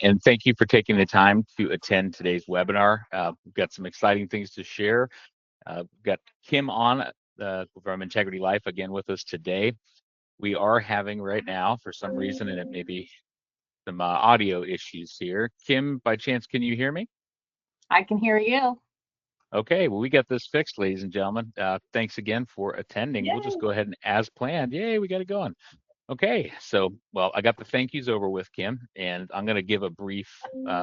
And thank you for taking the time to attend today's webinar. We've got some exciting things to share. We've got Kim on from Integrity Life again with us today. We are having right now, for some reason, and it may be some audio issues here. Kim, by chance, can you hear me? I can hear you. Okay, well, we got this fixed, ladies and gentlemen. Thanks again for attending. Yay. We'll just go ahead and, as planned, yay, we got it going. Okay, so, well, I got the thank yous over with, Kim, and I'm going to give a brief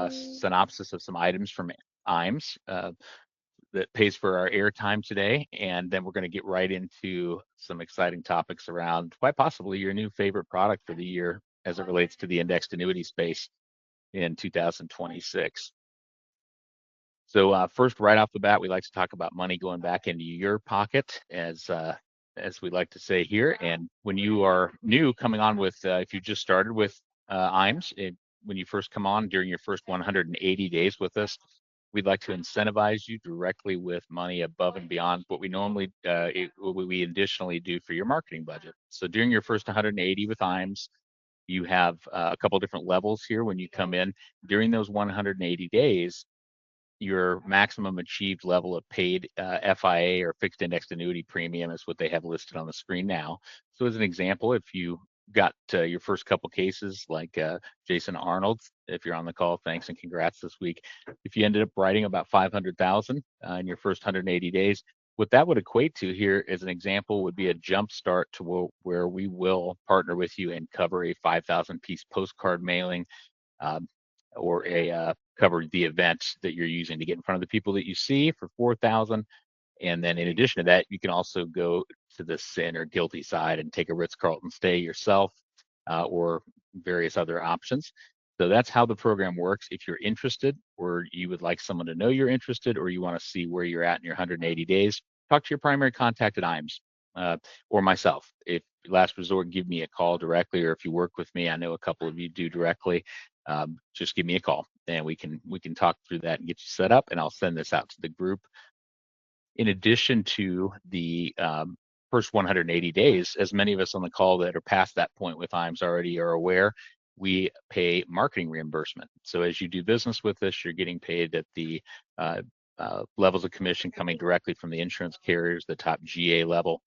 synopsis of some items from IAMS that pays for our airtime today, and then we're going to get right into some exciting topics around quite possibly your new favorite product for the year as it relates to the indexed annuity space in 2026. So first, right off the bat, we like to talk about money going back into your pocket, as we like to say here. And when you are new, coming on with, if you just started with IAMS, when you first come on during your first 180 days with us, we'd like to incentivize you directly with money above and beyond what we normally, what we additionally do for your marketing budget. So during your first 180 with IAMS, you have a couple different levels here when you come in. During those 180 days, your maximum achieved level of paid FIA or fixed indexed annuity premium is what they have listed on the screen now. So as an example, if you got your first couple cases like Jason Arnold, if you're on the call, thanks and congrats this week. If you ended up writing about 500,000 in your first 180 days, what that would equate to here as an example would be a jump start to where we will partner with you and cover a 5,000 piece postcard mailing, um, or cover the event that you're using to get in front of the people that you see for 4,000. And then in addition to that, you can also go to the sin or guilty side and take a Ritz-Carlton stay yourself, or various other options. So that's how the program works. If you're interested, or you would like someone to know you're interested, or you want to see where you're at in your 180 days, talk to your primary contact at IAMS, or myself. If last resort, give me a call directly, or if you work with me, I know a couple of you do directly. Just give me a call and we can talk through that and get you set up, and I'll send this out to the group. In addition to the first 180 days, as many of us on the call that are past that point with IAMS already are aware, we pay marketing reimbursement. So as you do business with us, you're getting paid at the levels of commission coming directly from the insurance carriers, the top GA level,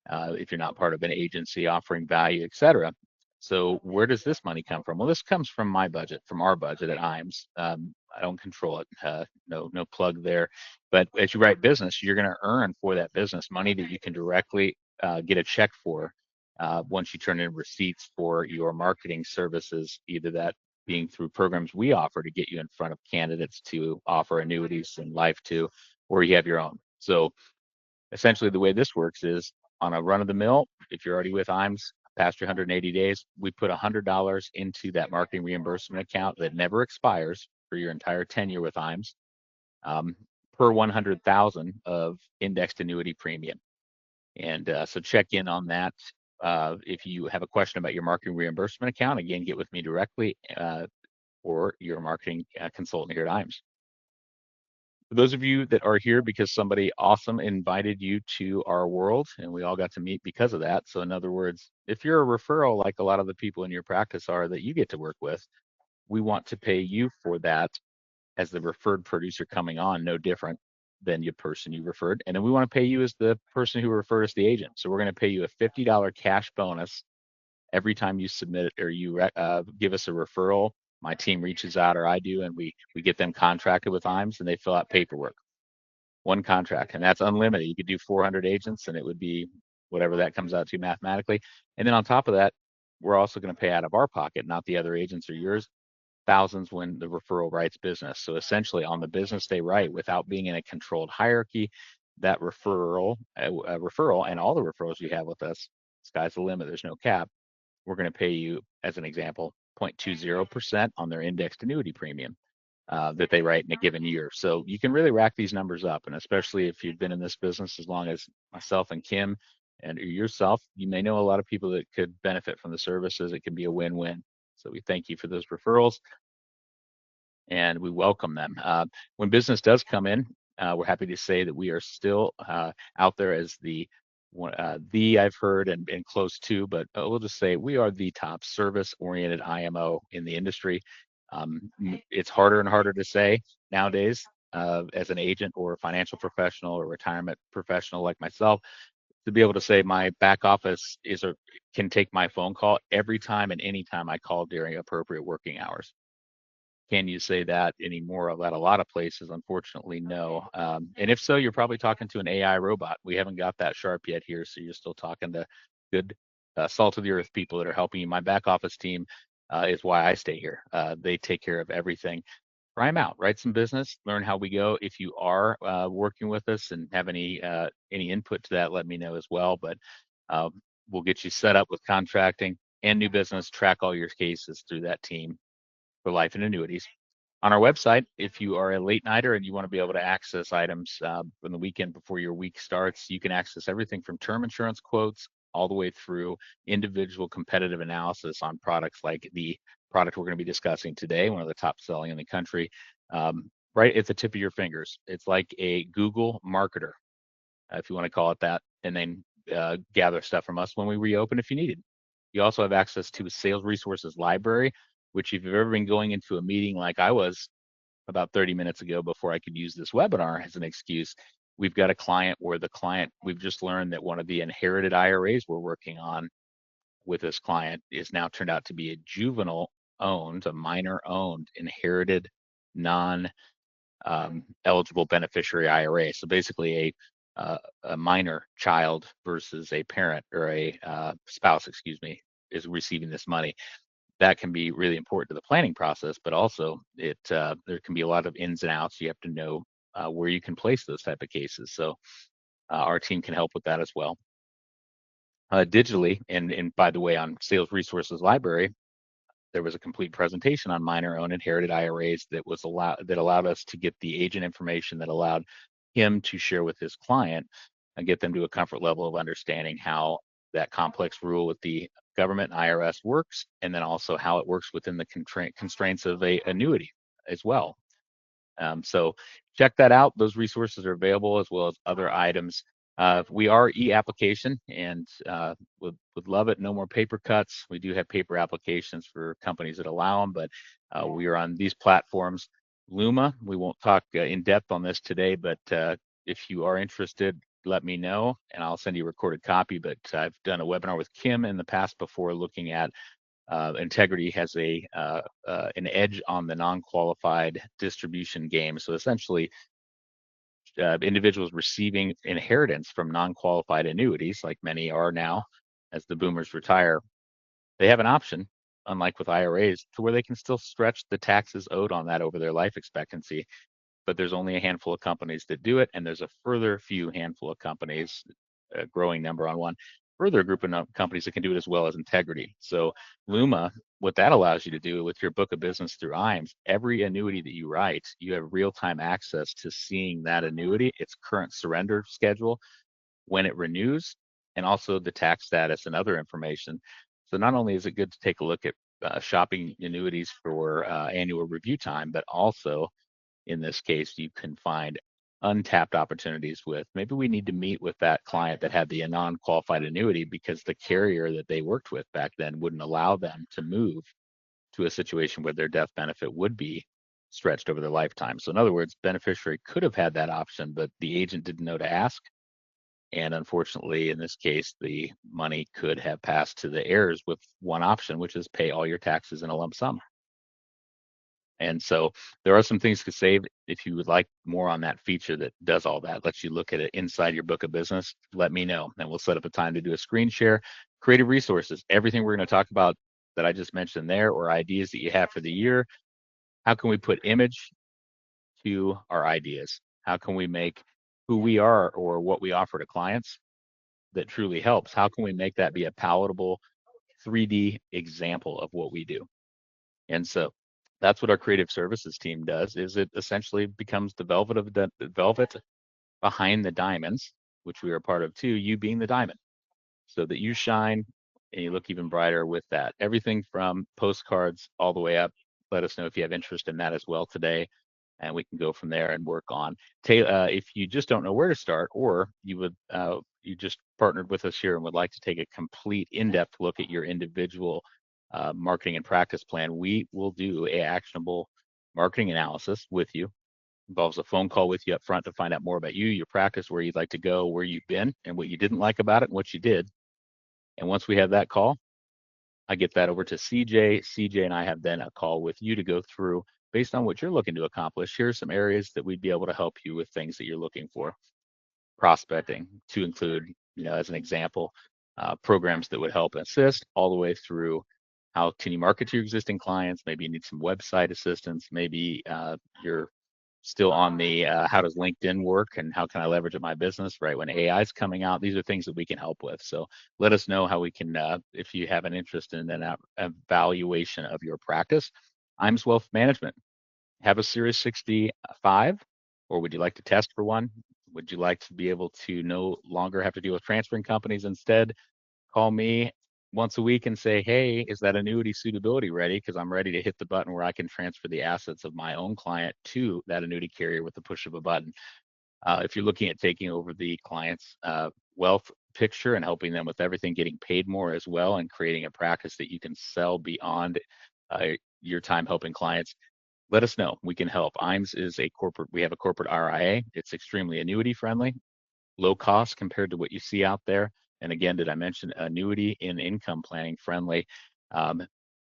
if you're not part of an agency offering value, et cetera. So where does this money come from? Well, this comes from my budget, from our budget at IAMS. I don't control it, no plug there. But as you write business, you're going to earn for that business money that you can directly get a check for once you turn in receipts for your marketing services, either that being through programs we offer to get you in front of candidates to offer annuities and life to, or you have your own. So essentially the way this works is on a run of the mill, if you're already with IAMS past your 180 days, we put $100 into that marketing reimbursement account that never expires for your entire tenure with IAMS, per 100,000 of indexed annuity premium. And so check in on that. If you have a question about your marketing reimbursement account, again, get with me directly, or your marketing consultant here at IAMS. For those of you that are here because somebody awesome invited you to our world and we all got to meet because of that. So in other words, if you're a referral like a lot of the people in your practice are that you get to work with, we want to pay you for that as the referred producer coming on, no different than your person you referred. And then we want to pay you as the person who referred us the agent. So we're going to pay you a $50 cash bonus every time you submit it or you give us a referral. My team reaches out, or I do, and we get them contracted with IAMS and they fill out paperwork. One contract, and that's unlimited. You could do 400 agents and it would be whatever that comes out to mathematically. And then on top of that, we're also going to pay out of our pocket, not the other agents or yours, thousands when the referral writes business. So essentially on the business they write, without being in a controlled hierarchy, that referral and all the referrals you have with us, sky's the limit, there's no cap. We're going to pay you, as an example, 0.20% on their indexed annuity premium that they write in a given year. So you can really rack these numbers up. And especially if you've been in this business as long as myself and Kim and yourself, you may know a lot of people that could benefit from the services. It can be a win-win. So we thank you for those referrals and we welcome them. When business does come in, we're happy to say that we are still out there as the I've heard and close to, but we'll just say we are the top service-oriented IMO in the industry. It's harder and harder to say nowadays as an agent or a financial professional or retirement professional like myself to be able to say my back office can take my phone call every time and anytime I call during appropriate working hours. Can you say that anymore? Of that, a lot of places, unfortunately, no. And if so, you're probably talking to an AI robot. We haven't got that sharp yet here, so you're still talking to good salt of the earth people that are helping you. My back office team is why I stay here. They take care of everything. Try them out, write some business, learn how we go. If you are working with us and have any input to that, let me know as well. But uh, we'll get you set up with contracting and new business. Track all your cases through that team for life and annuities. On our website, if you are a late nighter and you want to be able to access items from the weekend before your week starts, you can access everything from term insurance quotes all the way through individual competitive analysis on products like the product we're going to be discussing today, one of the top selling in the country, right at the tip of your fingers. It's like a Google marketer, if you want to call it that, and then gather stuff from us when we reopen if you need it. You also have access to a sales resources library, which if you've ever been going into a meeting like I was about 30 minutes ago before I could use this webinar as an excuse, we've got a client where we've just learned that one of the inherited IRAs we're working on with this client is now turned out to be a juvenile owned, a minor owned, inherited, non eligible beneficiary IRA. So basically a minor child versus a parent or a spouse, excuse me, is receiving this money. That can be really important to the planning process, but also there can be a lot of ins and outs. You have to know where you can place those type of cases. So our team can help with that as well. Digitally, and by the way, on Sales Resources Library, there was a complete presentation on minor owned inherited IRAs that allowed us to get the agent information that allowed him to share with his client and get them to a comfort level of understanding how that complex rule with the government and IRS works, and then also how it works within the constraints of a annuity as well. So check that out. Those resources are available as well as other items. We are e-application and would love it. No more paper cuts. We do have paper applications for companies that allow them, but we are on these platforms. Luma, we won't talk in depth on this today, but if you are interested, let me know and I'll send you a recorded copy. But I've done a webinar with Kim in the past before looking at Integrity has an edge on the non-qualified distribution game. So essentially, individuals receiving inheritance from non-qualified annuities, like many are now, as the boomers retire, they have an option, unlike with IRAs, to where they can still stretch the taxes owed on that over their life expectancy. But there's only a handful of companies that do it, and there's a further few handful of companies, a growing number on one, further group of companies that can do it as well as Integrity. So Luma, what that allows you to do with your book of business through IAMS, every annuity that you write, you have real-time access to seeing that annuity, its current surrender schedule, when it renews, and also the tax status and other information. So not only is it good to take a look at shopping annuities for annual review time, but also in this case, you can find untapped opportunities with maybe we need to meet with that client that had the non-qualified annuity because the carrier that they worked with back then wouldn't allow them to move to a situation where their death benefit would be stretched over their lifetime. So in other words, beneficiary could have had that option, but the agent didn't know to ask. And unfortunately, in this case, the money could have passed to the heirs with one option, which is pay all your taxes in a lump sum. And so there are some things to save. If you would like more on that feature that does all that, lets you look at it inside your book of business, let me know. And we'll set up a time to do a screen share. Creative resources, everything we're going to talk about that I just mentioned there, or ideas that you have for the year. How can we put image to our ideas? How can we make who we are or what we offer to clients that truly helps? How can we make that be a palatable 3D example of what we do? And so that's what our creative services team does, is it essentially becomes the velvet behind the diamonds, which we are part of too, you being the diamond, so that you shine and you look even brighter with that. Everything from postcards all the way up. Let us know if you have interest in that as well today, and we can go from there and work on. If you just don't know where to start, or you just partnered with us here and would like to take a complete in-depth look at your individual marketing and practice plan, we will do a actionable marketing analysis with you. Involves a phone call with you up front to find out more about you, your practice, where you'd like to go, where you've been, and what you didn't like about it and what you did. And once we have that call, I get that over to CJ. CJ and I have then a call with you to go through, based on what you're looking to accomplish. Here's some areas that we'd be able to help you with things that you're looking for. Prospecting, to include, as an example, programs that would help assist, all the way through how can you market to your existing clients. Maybe you need some website assistance. Maybe you're still on the how does LinkedIn work and how can I leverage it in my business right when AI is coming out. These are things that we can help with. So let us know how we can, if you have an interest in an evaluation of your practice. IAMS Wealth Management. Have a Series 65, or would you like to test for one? Would you like to be able to no longer have to deal with transferring companies? Instead, call me once a week and say, hey, is that annuity suitability ready? Because I'm ready to hit the button where I can transfer the assets of my own client to that annuity carrier with the push of a button. If you're looking at taking over the client's wealth picture and helping them with everything, getting paid more as well, and creating a practice that you can sell beyond your time helping clients, let us know. We can help. IAMS is a corporate, we have a corporate RIA. It's extremely annuity friendly, low cost compared to what you see out there. And again, did I mention annuity in income planning friendly?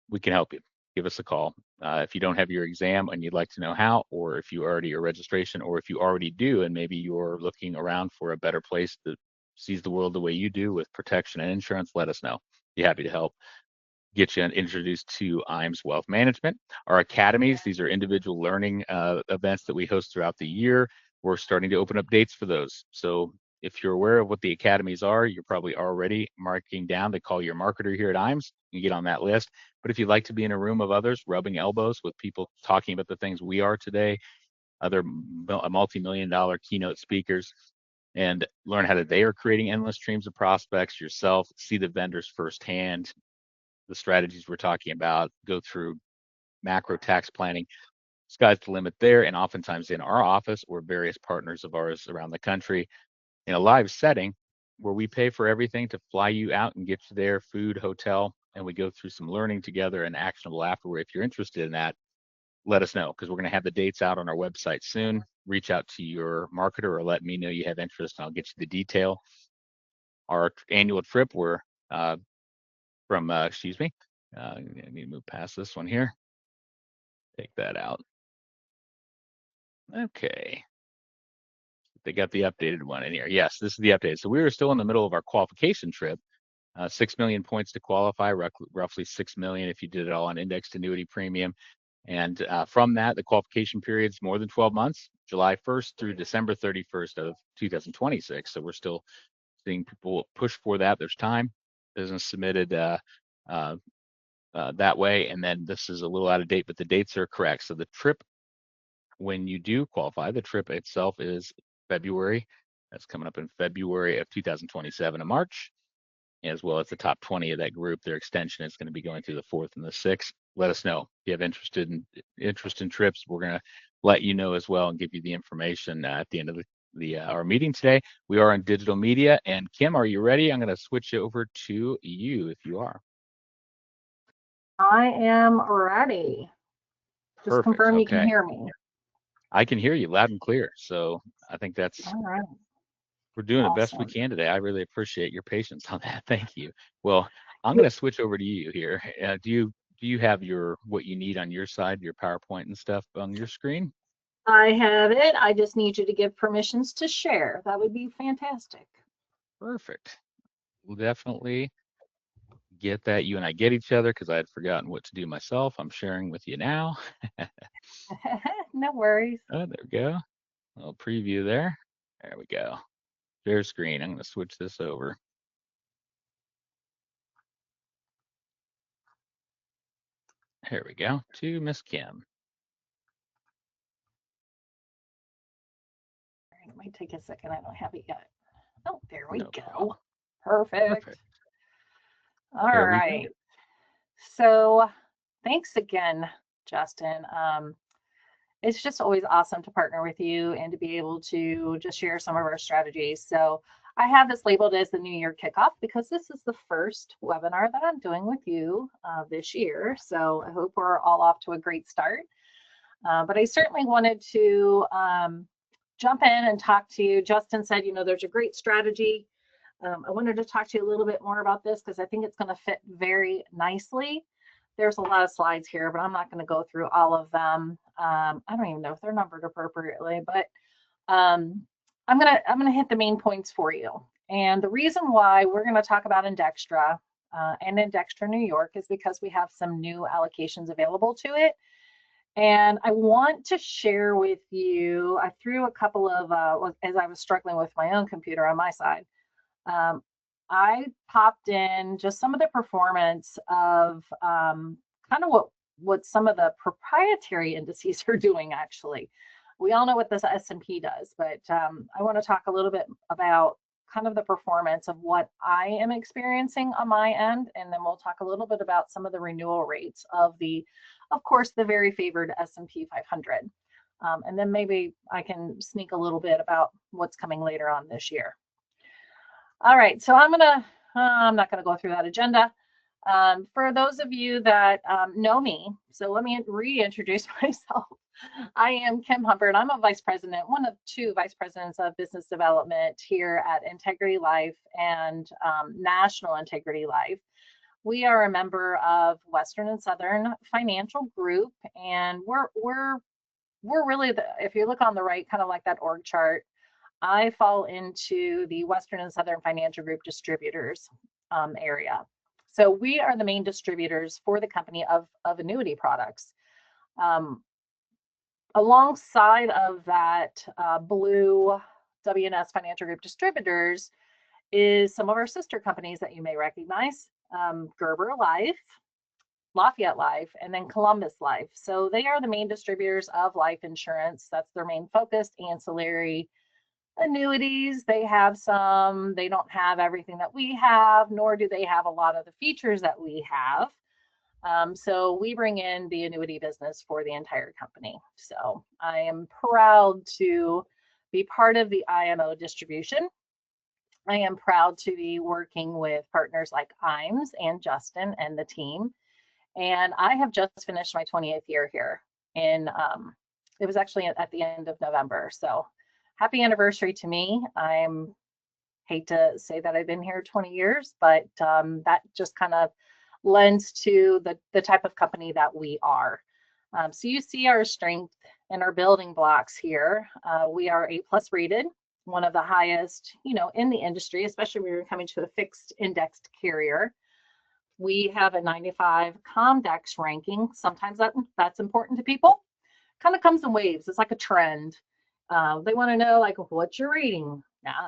We can help you. Give us a call. If you don't have your exam and you'd like to know how, or if you already your registration, or if you already do and maybe you're looking around for a better place that sees the world the way you do with protection and insurance, let us know. Be happy to help. Get you introduced to IAMS Wealth Management. Our academies, these are individual learning events that we host throughout the year. We're starting to open up dates for those. So if you're aware of what the academies are, you're probably already marking down to call your marketer here at IAMS. You get on that list. But if you'd like to be in a room of others, rubbing elbows with people talking about the things we are today, other multi-million-dollar keynote speakers, and learn how they are creating endless streams of prospects yourself, see the vendors firsthand, the strategies we're talking about, go through macro tax planning. Sky's the limit there. And oftentimes in our office or various partners of ours around the country in a live setting where we pay for everything to fly you out and get you there, food, hotel, and we go through some learning together and actionable afterward. If you're interested in that, let us know, because we're going to have the dates out on our website soon. Reach out to your marketer or let me know you have interest and I'll get you the detail. Our annual trip, we're excuse me, I need to move past this one here. Take that out. Okay. They got the updated one in here. Yes, this is the update. So we were still in the middle of our qualification trip. 6 million points to qualify, roughly 6 million if you did it all on indexed annuity premium. And from that, the qualification period is more than 12 months, July 1st through December 31st of 2026. So we're still seeing people push for that. There's time. Business submitted that way. And then this is a little out of date, but the dates are correct. So the trip, when you do qualify, the trip itself is February. That's coming up in February of 2027 in March, as well as the top 20 of that group. Their extension is going to be going through the 4th and the 6th. Let us know if you have interest in trips. We're going to let you know as well and give you the information at the end of our meeting today. We are on digital media. And Kim, are you ready? I'm going to switch it over to you if you are. I am ready. Just Perfect. confirm you Okay. can hear me. I can hear you loud and clear. So I think that's, All right. we're doing the best we can today. I really appreciate your patience on that. Thank you. Well, I'm going to switch over to you here. Do you have what you need on your side, your PowerPoint and stuff on your screen? I have it. I just need you to give permissions to share. That would be fantastic. Perfect. We'll definitely get that. You and I get each other because I had forgotten what to do myself. I'm sharing with you now. No worries. Oh, there we go. A little preview there. There we go. Share screen. I'm going to switch this over. Here we go to Miss Kim. It might take a second. I don't have it yet. Oh, there we go. Problem. Perfect. All right. So thanks again, Justin. It's just always awesome to partner with you and to be able to just share some of our strategies. So I have this labeled as the New Year kickoff because this is the first webinar that I'm doing with you this year. So I hope we're all off to a great start. But I certainly wanted to jump in and talk to you. Justin said, you know, there's a great strategy. I wanted to talk to you a little bit more about this because I think it's going to fit very nicely. There's a lot of slides here, but I'm not going to go through all of them. I don't even know if they're numbered appropriately, but I'm gonna hit the main points for you. And the reason why we're going to talk about Indextra and Indextra New York is because we have some new allocations available to it. And I want to share with you, I threw a couple of, as I was struggling with my own computer on my side, I popped in just some of the performance of kind of what some of the proprietary indices are doing, actually. We all know what this S&P does, but I want to talk a little bit about kind of the performance of what I am experiencing on my end, and then we'll talk a little bit about some of the renewal rates of course, the very favored S&P 500. And then maybe I can sneak a little bit about what's coming later on this year. All right, so I'm not gonna go through that agenda. For those of you that know me, so let me reintroduce myself. I am Kim Humbert. I'm a vice president, one of two vice presidents of business development here at Integrity Life and National Integrity Life. We are a member of Western and Southern Financial Group, and we're really if you look on the right, kind of like that org chart, I fall into the Western and Southern Financial Group distributors area. So we are the main distributors for the company of annuity products. Alongside of that blue WNS Financial Group distributors is some of our sister companies that you may recognize, Gerber Life, Lafayette Life, and then Columbus Life. So they are the main distributors of life insurance. That's their main focus. Ancillary annuities, they have some. They don't have everything that we have, nor do they have a lot of the features that we have. So we bring in the annuity business for the entire company. So I am proud to be part of the IMO distribution. I am proud to be working with partners like IAMS and Justin and the team. And I have just finished my 28th year here in, it was actually at the end of November. So happy anniversary to me. Hate to say that I've been here 20 years, but that just kind of lends to the type of company that we are. So you see our strength and our building blocks here. We are A+ rated, one of the highest, you know, in the industry, especially when you're coming to a fixed indexed carrier. We have a 95 Comdex ranking. Sometimes that's important to people. Kind of comes in waves. It's like a trend. They want to know, like, what's your rating?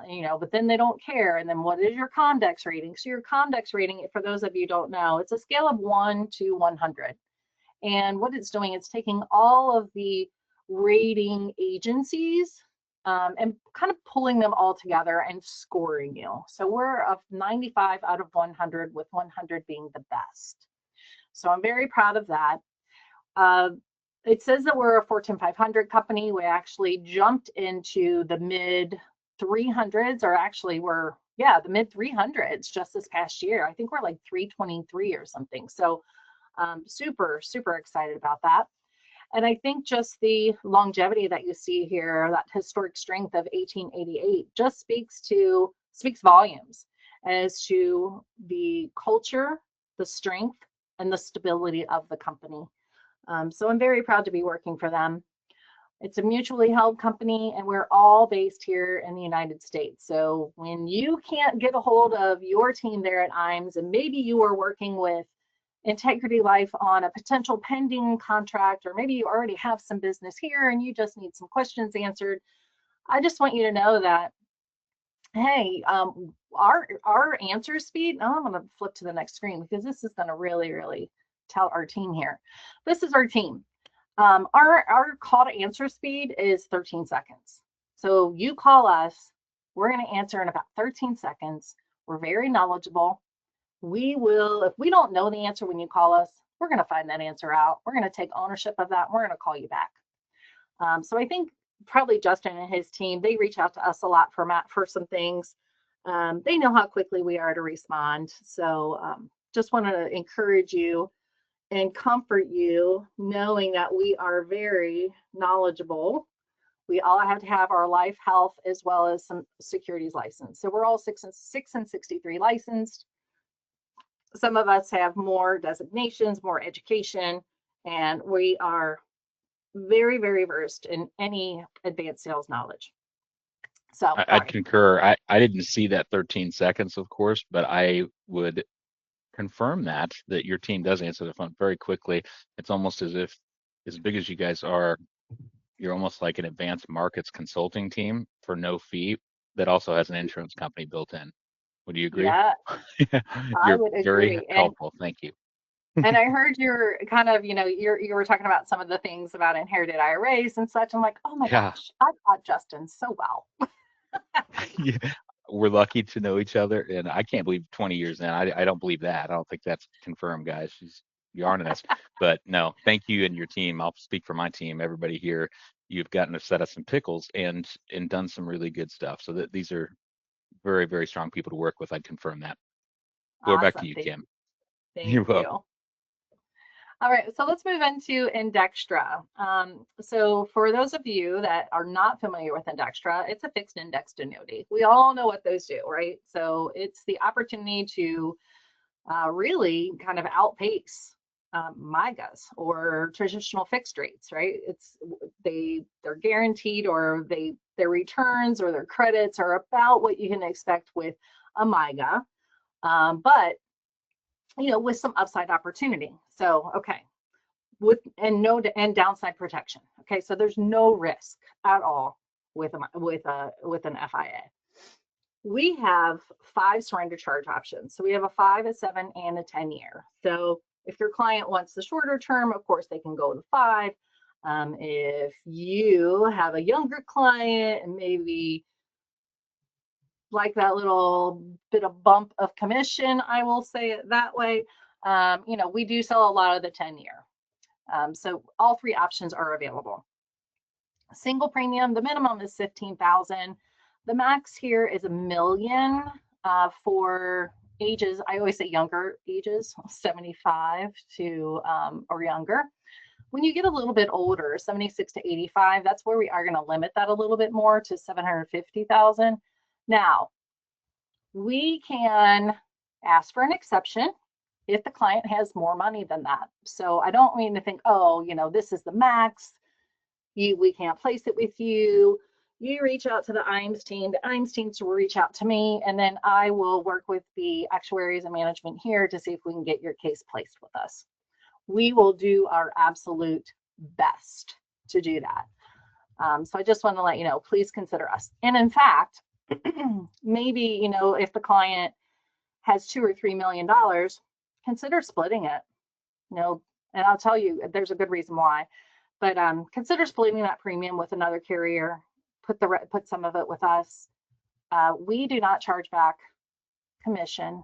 You know, but then they don't care. And then what is your Comdex rating? So your Comdex rating, for those of you who don't know, it's a scale of 1 to 100. And what it's doing, it's taking all of the rating agencies and kind of pulling them all together and scoring you. So we're of 95 out of 100, with 100 being the best. So I'm very proud of that. It says that we're a Fortune 500 company. We actually jumped into the mid 300s, or actually the mid 300s just this past year. I think we're like 323 or something. So super, super excited about that. And I think just the longevity that you see here, that historic strength of 1888, just speaks volumes as to the culture, the strength, and the stability of the company. So I'm very proud to be working for them. It's a mutually held company, and we're all based here in the United States. So when you can't get a hold of your team there at IAMS, and maybe you are working with Integrity Life on a potential pending contract, or maybe you already have some business here and you just need some questions answered, I just want you to know that, hey, our answer speed, now I'm going to flip to the next screen because this is going to really, really tell our team here. This is our team. Our call to answer speed is 13 seconds. So you call us, we're going to answer in about 13 seconds. We're very knowledgeable. We will, if we don't know the answer when you call us, we're going to find that answer out. We're going to take ownership of that. We're going to call you back. So I think probably Justin and his team, they reach out to us a lot for some things. They know how quickly we are to respond. So just want to encourage you and comfort you, knowing that we are very knowledgeable. We all have to have our life, health, as well as some securities license. So we're all 6 and 63 licensed. Some of us have more designations, more education, and we are very, very versed in any advanced sales knowledge. So I'd concur. I didn't see that 13 seconds, of course, but I would confirm that your team does answer the phone very quickly. It's almost as if, as big as you guys are, you're almost like an advanced markets consulting team for no fee that also has an insurance company built in. Would you agree? yeah, I You're would very agree. helpful. Thank you. And I heard you're kind of, you were talking about some of the things about inherited IRAs and such. I'm like, oh my Yeah. gosh, I taught Justin so well. Yeah. We're lucky to know each other, and I can't believe 20 years in. I don't believe that. I don't think that's confirmed, guys. You're on us. But no, thank you and your team. I'll speak for my team. Everybody here, you've gotten to set us some pickles and done some really good stuff. So that these are very, very strong people to work with. I'd confirm that. Floor back to Awesome. you, Kim. You're Thank welcome. you. All right, so let's move into Indextra. So for those of you that are not familiar with Indextra, it's a fixed indexed annuity. We all know what those do, right? So it's the opportunity to really kind of outpace MYGAs or traditional fixed rates, right? They're guaranteed, or their returns or their credits are about what you can expect with a MYGA, but with some upside opportunity. So okay, and downside protection. Okay, so there's no risk at all with an FIA. We have 5 surrender charge options. So we have a 5, a 7, and a 10-year. So if your client wants the shorter term, of course they can go to 5. If you have a younger client and maybe like that little bit of bump of commission, I will say it that way, we do sell a lot of the 10-year. So all 3 options are available. Single premium, the minimum is $15,000. The max here is $1 million for ages, I always say younger ages, 75 to or younger. When you get a little bit older, 76 to 85, that's where we are going to limit that a little bit more to $750,000. Now, we can ask for an exception if the client has more money than that. So I don't mean to think, oh, this is the max. We can't place it with you. You reach out to the IAMS team. The IAMS team will reach out to me, and then I will work with the actuaries and management here to see if we can get your case placed with us. We will do our absolute best to do that. So I just want to let you know, please consider us. And in fact, maybe, if the client has $2 or $3 million, consider splitting it, and I'll tell you, there's a good reason why, but consider splitting that premium with another carrier, put some of it with us. We do not charge back commission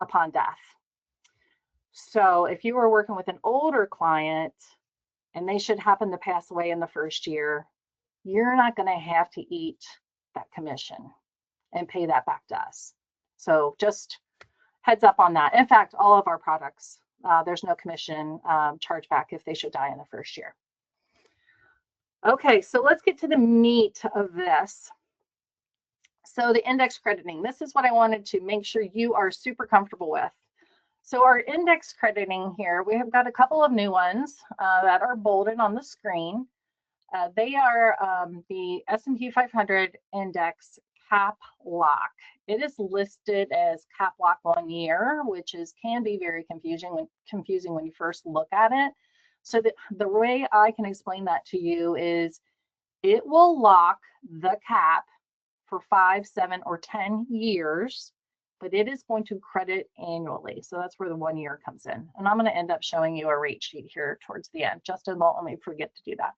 upon death. So if you were working with an older client and they should happen to pass away in the first year, you're not going to have to eat that commission and pay that back to us. So just heads up on that. In fact, all of our products, there's no commission chargeback if they should die in the first year. Okay, so let's get to the meat of this. So the index crediting, this is what I wanted to make sure you are super comfortable with. So our index crediting here, we have got a couple of new ones that are bolded on the screen. They are the S&P 500 index cap lock. It is listed as cap lock 1 year, which can be very confusing when you first look at it. So the way I can explain that to you is it will lock the cap for 5, 7, or 10 years, but it is going to credit annually. So that's where the 1 year comes in. And I'm going to end up showing you a rate sheet here towards the end. Justin won't let me forget to do that.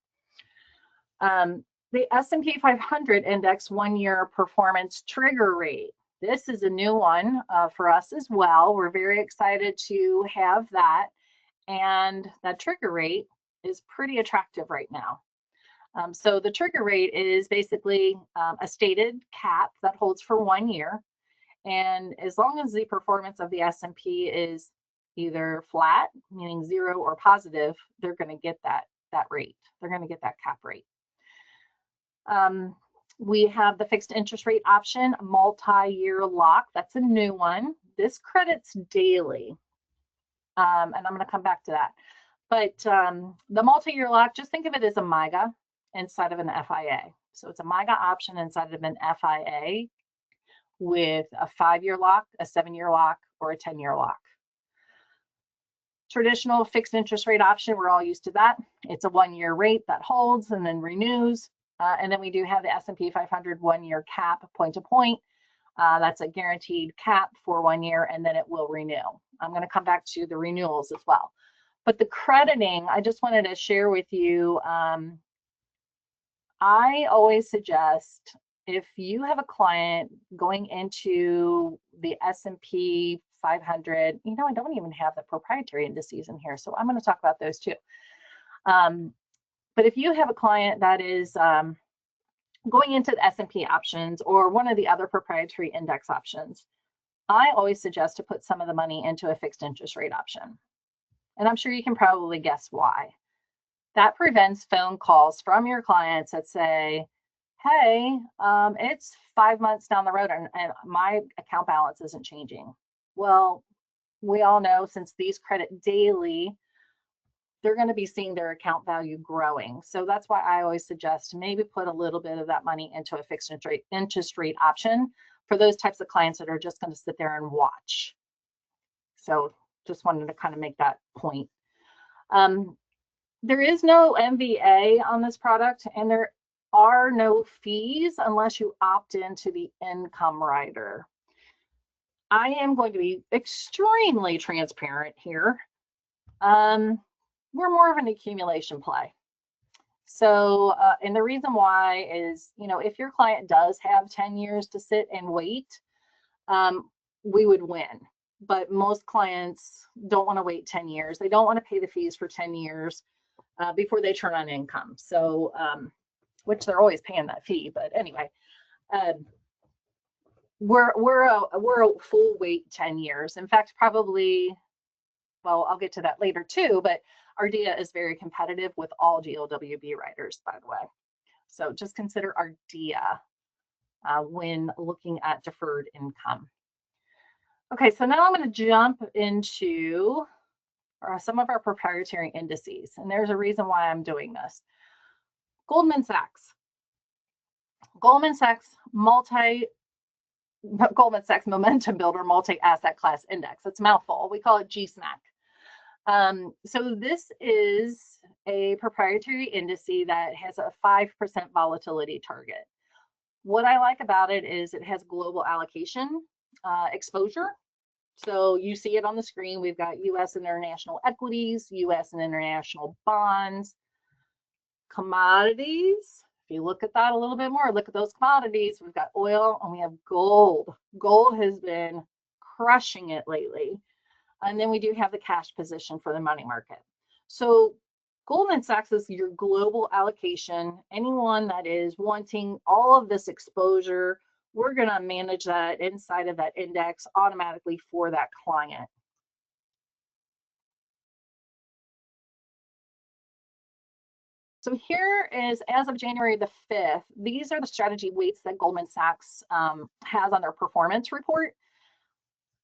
The S&P 500 index 1 year performance trigger rate. This is a new one for us as well. We're very excited to have that. And that trigger rate is pretty attractive right now. So the trigger rate is basically a stated cap that holds for 1 year. And as long as the performance of the S&P is either flat, meaning 0, or positive, they're going to get that rate. They're going to get that cap rate. We have the fixed interest rate option, multi-year lock. That's a new one. This credits daily. And I'm going to come back to that. But the multi-year lock, just think of it as a MYGA inside of an FIA. So it's a MYGA option inside of an FIA with a 5-year lock, a 7-year lock, or a 10-year lock. Traditional fixed interest rate option, we're all used to that. It's a 1-year rate that holds and then renews. And then we do have the S&P 500 1-year cap, point to point. That's a guaranteed cap for 1 year, and then it will renew. I'm going to come back to the renewals as well. But the crediting, I just wanted to share with you, I always suggest if you have a client going into the S&P 500, I don't even have the proprietary indices in here, so I'm going to talk about those too. But if you have a client that is going into the S&P options or one of the other proprietary index options, I always suggest to put some of the money into a fixed interest rate option. And I'm sure you can probably guess why. That prevents phone calls from your clients that say, hey, it's 5 months down the road and my account balance isn't changing. Well, we all know since these credit daily, they're going to be seeing their account value growing. So that's why I always suggest to maybe put a little bit of that money into a fixed interest rate option for those types of clients that are just going to sit there and watch. So just wanted to kind of make that point. There is no MVA on this product, and there are no fees unless you opt into the income rider. I am going to be extremely transparent here. We're more of an accumulation play. So, and the reason why is, if your client does have 10 years to sit and wait, we would win. But most clients don't want to wait 10 years. They don't want to pay the fees for 10 years before they turn on income. So, which they're always paying that fee. But anyway, we're a full wait 10 years. In fact, probably, well, I'll get to that later too, but Ardea is very competitive with all GLWB riders, by the way. So just consider Ardea when looking at deferred income. Okay, so now I'm going to jump into some of our proprietary indices, and there's a reason why I'm doing this. Goldman Sachs Momentum Builder Multi-Asset Class Index. It's a mouthful. We call it GSMAC. So this is a proprietary indice that has a 5% volatility target. What I like about it is it has global allocation exposure. So you see it on the screen. We've got U.S. and international equities, U.S. and international bonds, commodities. If you look at that a little bit more, look at those commodities. We've got oil and we have gold. Gold has been crushing it lately. And then we do have the cash position for the money market. So Goldman Sachs is your global allocation. Anyone that is wanting all of this exposure, we're going to manage that inside of that index automatically for that client. So here is, as of January the 5th, these are the strategy weights that Goldman Sachs has on their performance report.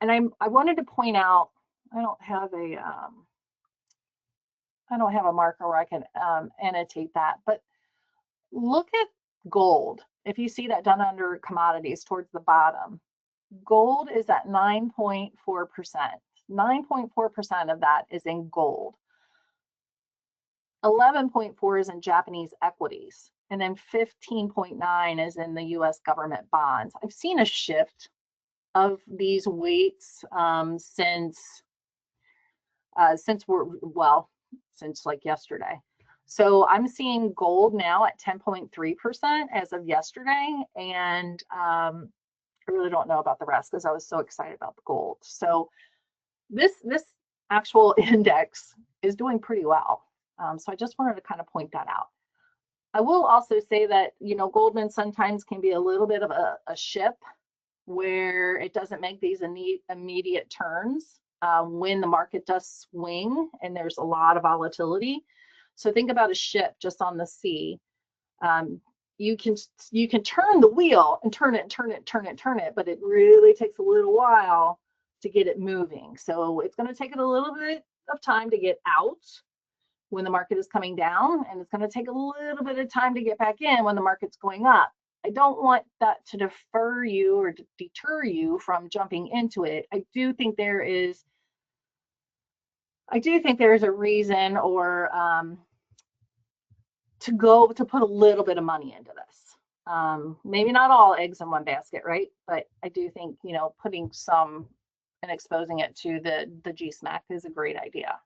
And I wanted to point out, I don't have a marker where I can annotate that, but look at gold. If you see that done under commodities towards the bottom, gold is at 9.4%. 9.4% of that is in gold. 11.4 is in Japanese equities, and then 15.9 is in the U.S. government bonds. I've seen a shift of these weights since like yesterday. So I'm seeing gold now at 10.3% as of yesterday, and I really don't know about the rest because I was so excited about the gold. So this actual index is doing pretty well. So I just wanted to kind of point that out. I will also say that, Goldman sometimes can be a little bit of a ship. where it doesn't make these immediate turns when the market does swing and there's a lot of volatility. So think about a ship just on the sea. You can turn the wheel and turn it, but it really takes a little while to get it moving. So it's going to take it a little bit of time to get out when the market is coming down, and it's going to take a little bit of time to get back in when the market's going up. I don't want that to defer you or deter you from jumping into it. I do think there is a reason or to put a little bit of money into this. Maybe not all eggs in one basket, right? But I do think, putting some and exposing it to the GSMAC is a great idea.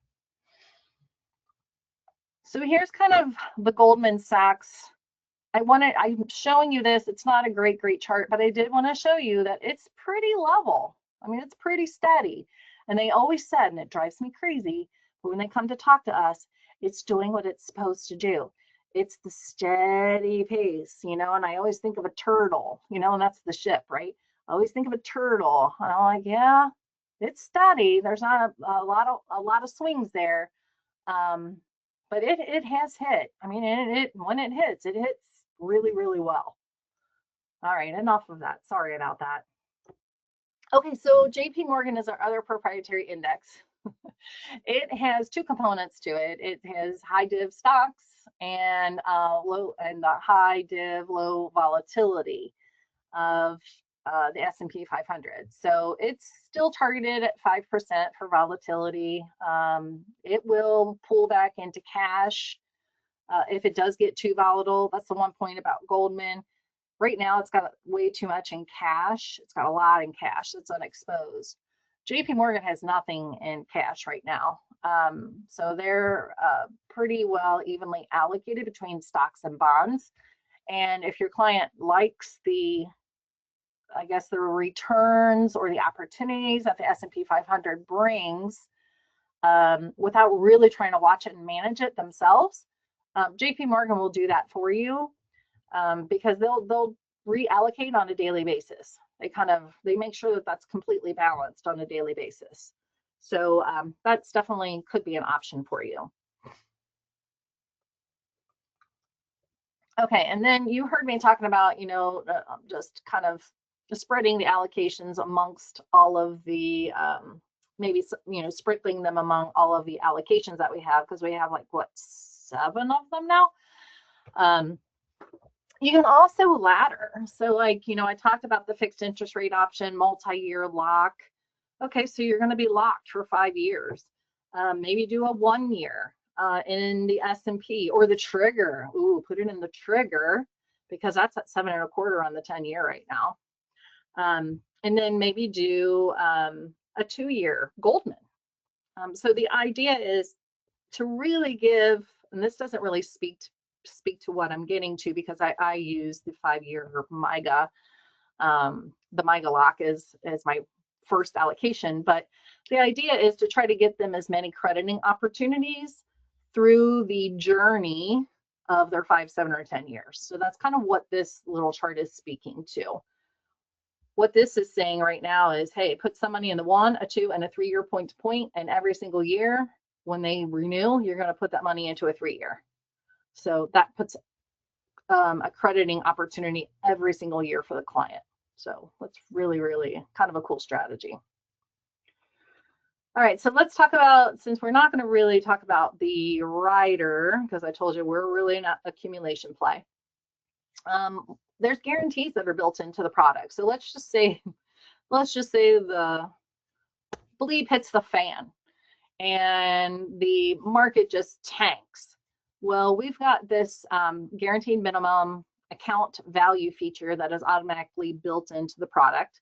So here's kind of the Goldman Sachs. I'm showing you this. It's not a great chart, but I did want to show you that it's pretty level. I mean, it's pretty steady. And they always said, and it drives me crazy, but when they come to talk to us, it's doing what it's supposed to do. It's the steady pace, and I always think of a turtle, and that's the ship, right? I always think of a turtle, and I'm like, yeah, it's steady. There's not a lot of swings there, but it has hit. I mean, when it hits really, really well. All right, enough of that. Sorry about that. Okay, so JP Morgan is our other proprietary index. It has two components to it. It has high div stocks and the high div low volatility of the S&P 500. So it's still targeted at 5% for volatility. It will pull back into cash if it does get too volatile. That's the one point about Goldman. Right now, it's got way too much in cash. It's got a lot in cash that's unexposed. JP Morgan has nothing in cash right now. So they're pretty well evenly allocated between stocks and bonds. And if your client likes the returns or the opportunities that the S&P 500 brings without really trying to watch it and manage it themselves, JP Morgan will do that for you because they'll reallocate on a daily basis. They make sure that that's completely balanced on a daily basis. So that's definitely could be an option for you. Okay, and then you heard me talking about, just kind of spreading the allocations amongst all of the, maybe, sprinkling them among all of the allocations that we have, because we have 7 of them now. You can also ladder. So I talked about the fixed interest rate option, multi-year lock. Okay, so you're going to be locked for 5 years. Maybe do a 1 year in the S&P or the trigger. Ooh, put it in the trigger because that's at 7 1/4 on the 10-year right now. And then maybe do a 2 year Goldman. So the idea is to really give, and this doesn't really speak to what I'm getting to because I use the 5 year MYGA. The MYGA-like is my first allocation, but the idea is to try to get them as many crediting opportunities through the journey of their 5, 7, or 10 years. So that's kind of what this little chart is speaking to. What this is saying right now is, hey, put some money in the 1, a 2, and a 3 year point to point, and every single year when they renew, you're going to put that money into a 3 year. So that puts a crediting opportunity every single year for the client. So that's really, really kind of a cool strategy. All right, so let's talk about, since we're not going to really talk about the rider, because I told you we're really an accumulation play. There's guarantees that are built into the product. So let's just say the bleep hits the fan and the market just tanks. Well, we've got this guaranteed minimum account value feature that is automatically built into the product,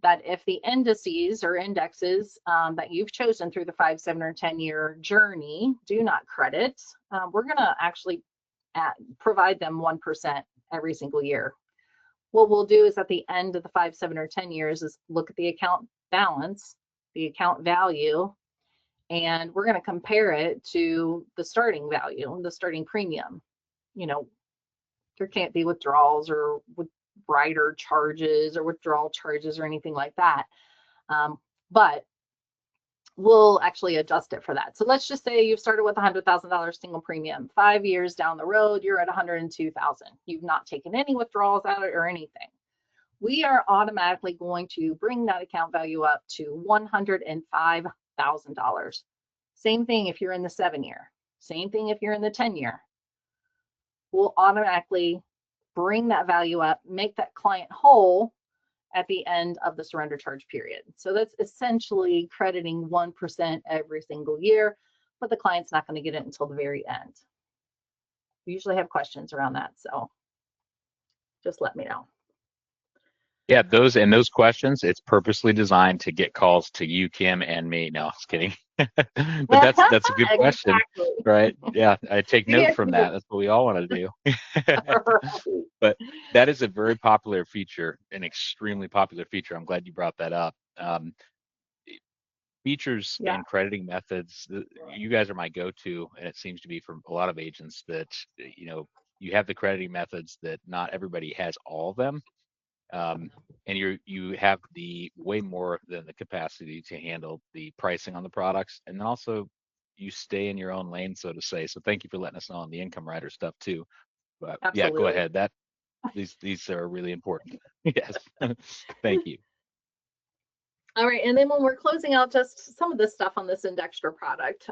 that if the indices or indexes that you've chosen through the 5, 7, or 10 year journey do not credit, we're going to actually provide them 1% every single year. What we'll do is at the end of the 5, 7, or 10 years is look at the account balance, the account value, and we're going to compare it to the starting value, the starting premium. There can't be withdrawals or rider charges or withdrawal charges or anything like that. But we'll actually adjust it for that. So let's just say you've started with $100,000 single premium. 5 years down the road, you're at $102,000. You've not taken any withdrawals out or anything. We are automatically going to bring that account value up to $105,000. Same thing if you're in the 7-year. Same thing if you're in the 10-year. We'll automatically bring that value up, make that client whole at the end of the surrender charge period. So that's essentially crediting 1% every single year, but the client's not going to get it until the very end. We usually have questions around that, so just let me know. Yeah, those questions, it's purposely designed to get calls to you, Kim, and me. No, just kidding. But that's a good question, Exactly. right? Yeah, I take note from Yeah. that. That's what we all want to do. Right. But that is a very popular feature, an extremely popular feature. I'm glad you brought that up. Features Yeah. and crediting methods, you guys are my go-to, and it seems to be for a lot of agents that, you have the crediting methods that not everybody has all of them. And you have the way more than the capacity to handle the pricing on the products, and then also you stay in your own lane, so to say. So thank you for letting us know on the income rider stuff too. But yeah, go Absolutely. ahead. These are really important. Yes. Thank you. All right, and then when we're closing out just some of the stuff on this Indextra product,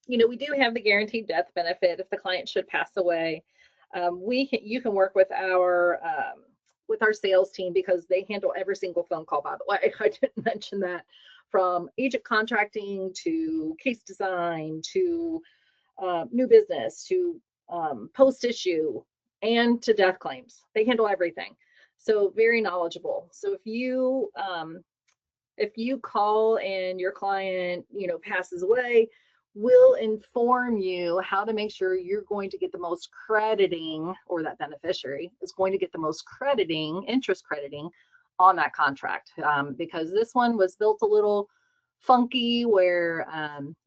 we do have the guaranteed death benefit if the client should pass away. You can work with our sales team because they handle every single phone call, by the way. I didn't mention that, from agent contracting to case design to new business to post issue and to death claims. They handle everything. So very knowledgeable. So if you call and your client, passes away, we'll inform you how to make sure you're going to get the most crediting, or that beneficiary is going to get the most crediting, interest crediting on that contract. Because this one was built a little funky where,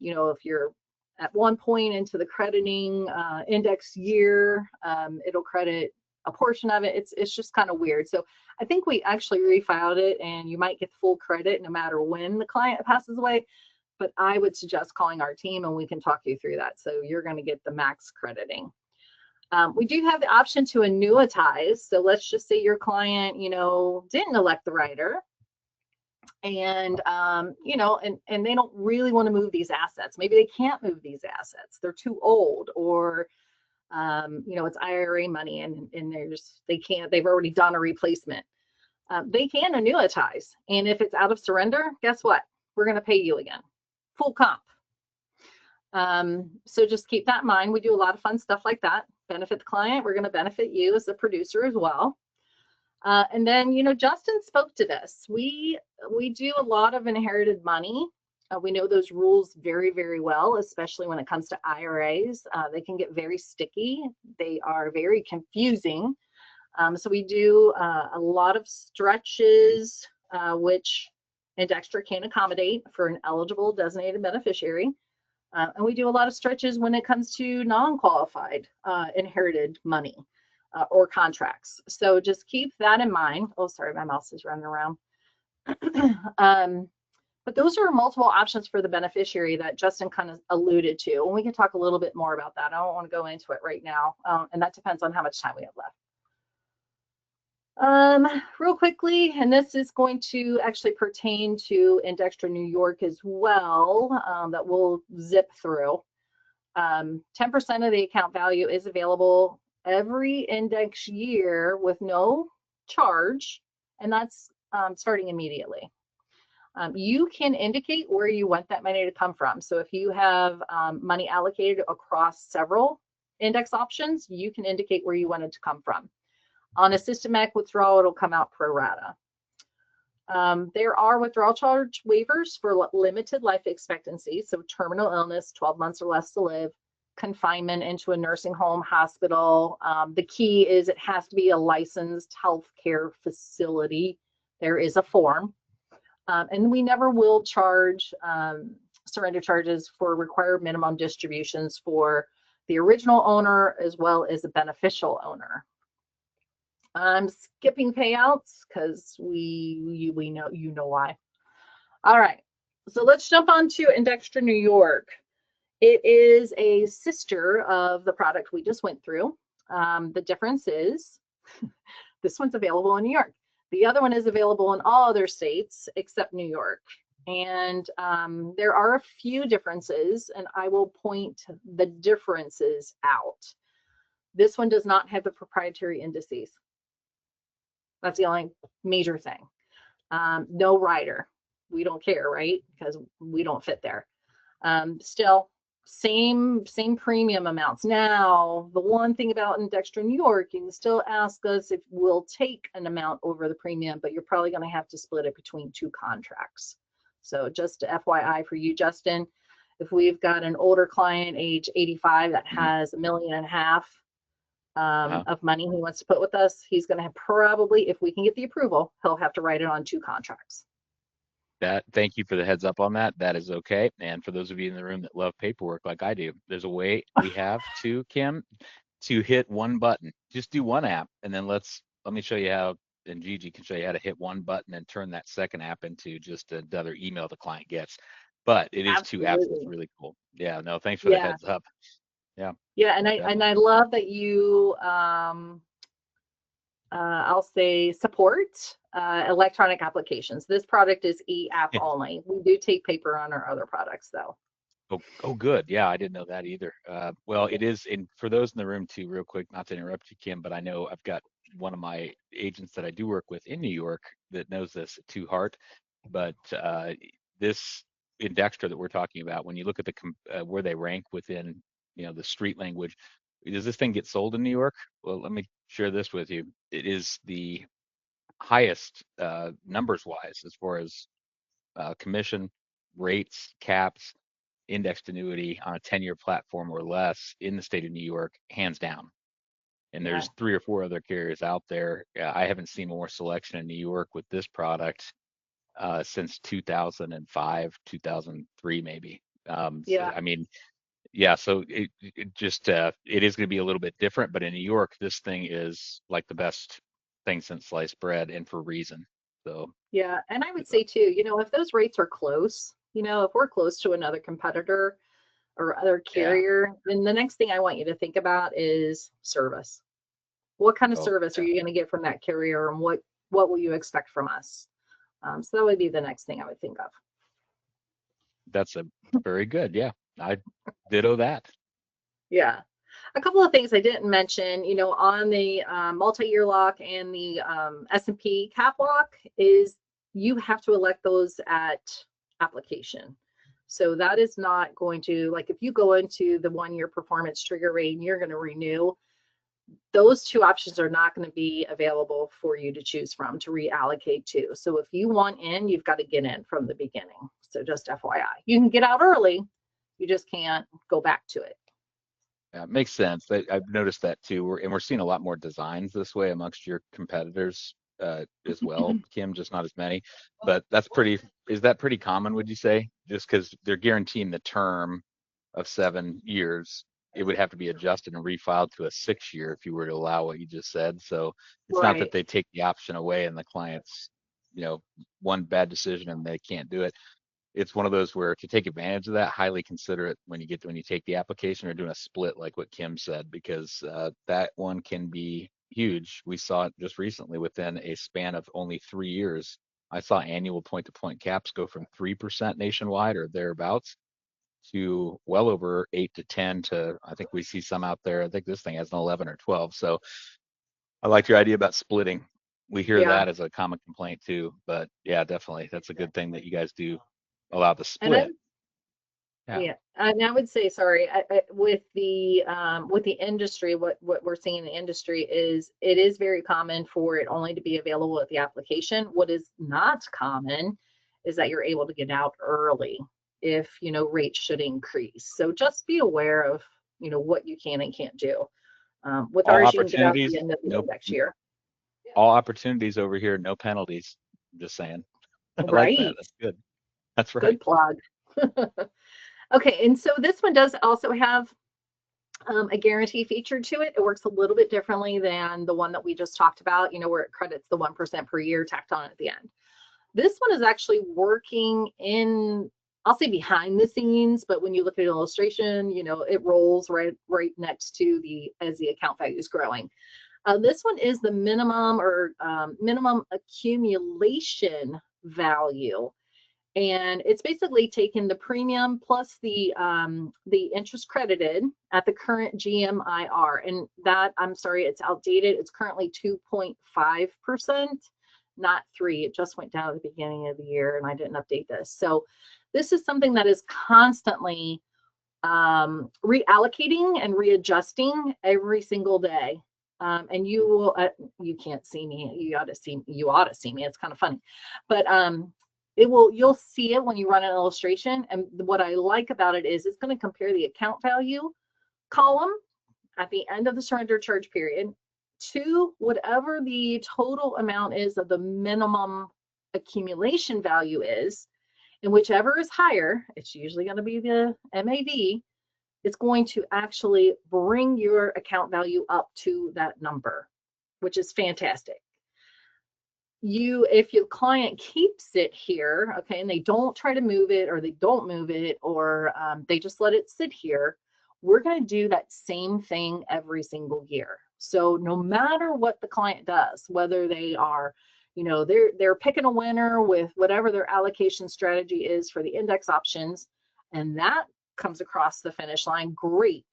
if you're at one point into the crediting index year, it'll credit a portion of it. It's just kind of weird. So I think we actually refiled it, and you might get full credit no matter when the client passes away. But I would suggest calling our team and we can talk you through that. So you're going to get the max crediting. We do have the option to annuitize. So let's just say your client, didn't elect the rider, and and they don't really want to move these assets. Maybe they can't move these assets. They're too old, or it's IRA money, and they've already done a replacement. They can annuitize, and if it's out of surrender, guess what? We're going to pay you again, full comp. So just keep that in mind. We do a lot of fun stuff like that. Benefit the client. We're going to benefit you as the producer as well. And then, Justin spoke to this. We do a lot of inherited money. We know those rules very, very well, especially when it comes to IRAs. They can get very sticky. They are very confusing. So we do a lot of stretches, which Indextra can accommodate for an eligible designated beneficiary. And we do a lot of stretches when it comes to non-qualified inherited money or contracts. So just keep that in mind. Oh, sorry, my mouse is running around. But those are multiple options for the beneficiary that Justin kind of alluded to. And we can talk a little bit more about that. I don't want to go into it right now. And that depends on how much time we have left. Real quickly, and this is going to actually pertain to Indextra New York as well, that we'll zip through. 10% of the account value is available every index year with no charge, and that's starting immediately. You can indicate where you want that money to come from. So if you have money allocated across several index options, you can indicate where you want it to come from. On a systematic withdrawal, it'll come out pro rata. There are withdrawal charge waivers for limited life expectancy, so terminal illness, 12 months or less to live, confinement into a nursing home, hospital. The key is it has to be a licensed healthcare facility. There is a form. And we never will charge surrender charges for required minimum distributions for the original owner as well as the beneficial owner. I'm skipping payouts because we know you know why. All right, so let's jump on to Indextra New York. It is a sister of the product we just went through. The difference is this one's available in New York. The other one is available in all other states except New York. And there are a few differences, and I will point the differences out. This one does not have the proprietary indices. That's the only major thing. No rider. We don't care, right? Because we don't fit there. Still, same premium amounts. Now, the one thing about Indextra New York, you can still ask us if we'll take an amount over the premium, but you're probably going to have to split it between 2 contracts. So just FYI for you, Justin, if we've got an older client, age 85, that has $1.5 million of money he wants to put with us, he's going to have probably, if we can get the approval, he'll have to write it on 2 contracts. Thank you for the heads up on that. That is okay. And for those of you in the room that love paperwork like I do, there's a way we have to, Kim, to hit one button. Just do one app, and then let me show you how, and Gigi can show you how to hit one button and turn that second app into just another email the client gets. But it is 2 apps. It's really cool. Yeah, no, thanks for the heads up. Yeah. Yeah, and I love that you I'll say support electronic applications. This product is e-app only. We do take paper on our other products though. Oh, good. Yeah, I didn't know that either. Well, it is, and for those in the room too, real quick, not to interrupt you, Kim, but I know I've got one of my agents that I do work with in New York that knows this to heart. But this Indextra that we're talking about, when you look at the where they rank within, the street language, does this thing get sold in New York? Well, let me share this with you. It is the highest numbers wise as far as commission rates, caps, indexed annuity on a 10-year platform or less in the state of New York, hands down. And there's 3 or 4 other carriers out there. I haven't seen more selection in New York with this product since 2005, 2003, maybe. Yeah. I mean, yeah, so it is going to be a little bit different, but in New York, this thing is like the best thing since sliced bread, and for a reason. So yeah, and I would say too, if those rates are close, if we're close to another competitor or other carrier, then the next thing I want you to think about is service. What kind of service are you going to get from that carrier, and what will you expect from us? So that would be the next thing I would think of. That's a very good. Yeah, I ditto that. Yeah. A couple of things I didn't mention, on the multi-year lock and the S&P cap lock is you have to elect those at application. So that is not going to, like if you go into the 1-year performance trigger rate and you're going to renew, those 2 options are not going to be available for you to choose from to reallocate to. So if you want in, you've got to get in from the beginning. So just FYI, you can get out early, you just can't go back to it. Yeah, it makes sense. I've noticed that too. We're seeing a lot more designs this way amongst your competitors as well, Kim, just not as many. But is that pretty common, would you say? Just because they're guaranteeing the term of 7 years, it would have to be adjusted and refiled to a 6-year if you were to allow what you just said. So it's not that they take the option away and the client's, one bad decision and they can't do it. It's one of those where to take advantage of that, highly consider it when you take the application or doing a split like what Kim said, because that one can be huge. We saw it just recently within a span of only 3 years. I saw annual point-to-point caps go from 3% nationwide or thereabouts to well over 8 to 10 to, I think we see some out there. I think this thing has an 11 or 12. So I like your idea about splitting. We hear that as a common complaint too, but yeah, definitely. That's a good thing that you guys do allow the split. And I would say, sorry, with the industry, what we're seeing in the industry is it is very common for it only to be available at the application. What is not common is that you're able to get out early if rates should increase. So just be aware of what you can and can't do. With all ours, you can get out the end of the next year. All opportunities over here, no penalties. I'm just saying. I Right. like that. That's good. That's right. Good plug. Okay, and so this one does also have a guarantee feature to it. It works a little bit differently than the one that we just talked about, where it credits the 1% per year tacked on at the end. This one is actually working in, I'll say behind the scenes, but when you look at an illustration, it rolls right next to as the account value is growing. This one is the minimum accumulation value. And it's basically taking the premium plus the interest credited at the current GMIR. And that, I'm sorry, it's outdated. It's currently 2.5%, not 3. It just went down at the beginning of the year, and I didn't update this. So this is something that is constantly reallocating and readjusting every single day. And you will, you can't see me. You ought to see me. It's kind of funny, but you'll see it when you run an illustration. And what I like about it is it's going to compare the account value column at the end of the surrender charge period to whatever the total amount is of the minimum accumulation value is. And whichever is higher, it's usually going to be the MAV, it's going to actually bring your account value up to that number, which is fantastic. If your client keeps it here, okay, and they don't try to move it, or they don't move it, or they just let it sit here, we're going to do that same thing every single year. So no matter what the client does, whether they are, they're picking a winner with whatever their allocation strategy is for the index options, and that comes across the finish line, great.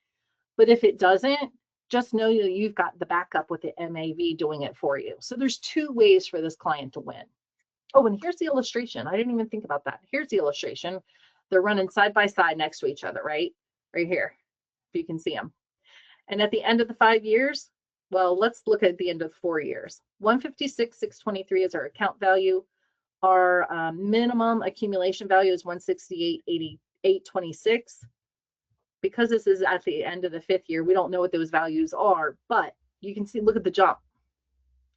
But if it doesn't, just know that you've got the backup with the MAV doing it for you. So there's 2 ways for this client to win. Oh, and here's the illustration. I didn't even think about that. Here's the illustration. They're running side by side next to each other, right? Right here, if you can see them. And at the end of the 5 years, well, let's look at the end of 4 years. 156,623 is our account value. Our minimum accumulation value is 168,826. Because this is at the end of the 5th year, we don't know what those values are, but you can see, look at the jump.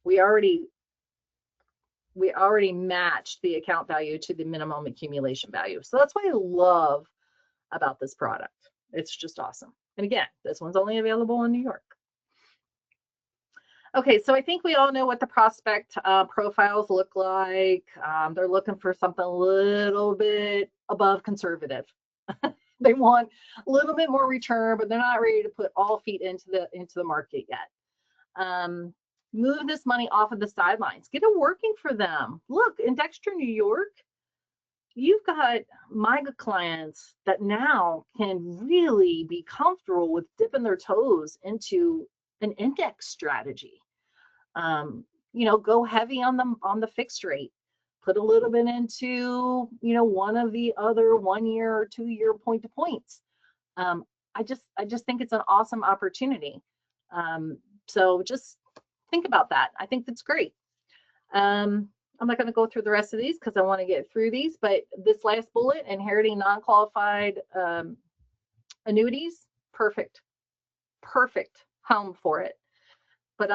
We already matched the account value to the minimum accumulation value. So that's what I love about this product. It's just awesome. And again, this one's only available in New York. Okay, so I think we all know what the prospect profiles look like. They're looking for something a little bit above conservative. They want a little bit more return, but they're not ready to put all feet into the market yet. Move this money off of the sidelines. Get it working for them. Look, Indextra New York, you've got MYGA clients that now can really be comfortable with dipping their toes into an index strategy. Go heavy on the fixed rate. Put a little bit into, one of the other 1 year or 2 year point to points. I just think it's an awesome opportunity. So just think about that. I think that's great. I'm not going to go through the rest of these because I want to get through these, but this last bullet, inheriting non-qualified annuities, perfect home for it. But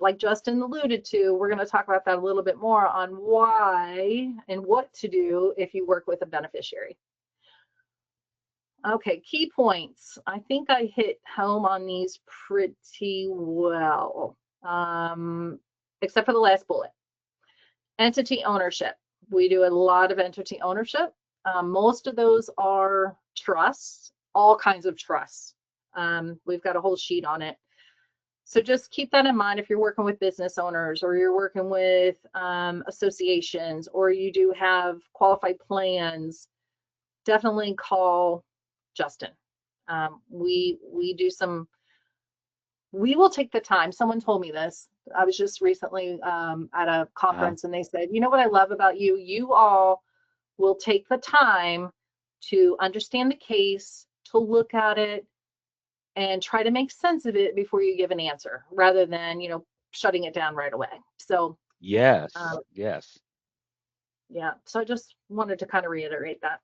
like Justin alluded to, we're going to talk about that a little bit more on why and what to do if you work with a beneficiary. Okay, key points. I think I hit home on these pretty well, except for the last bullet. Entity ownership. We do a lot of entity ownership. Most of those are trusts, all kinds of trusts. We've got a whole sheet on it. So just keep that in mind if you're working with business owners, or you're working with associations, or you do have qualified plans. Definitely call Justin. We will take the time. Someone told me this. I was just recently at a conference, and they said, you know what I love about you? You all will take the time to understand the case, to look at it, and try to make sense of it before you give an answer, rather than, shutting it down right away. So yes. Yeah. So I just wanted to kind of reiterate that.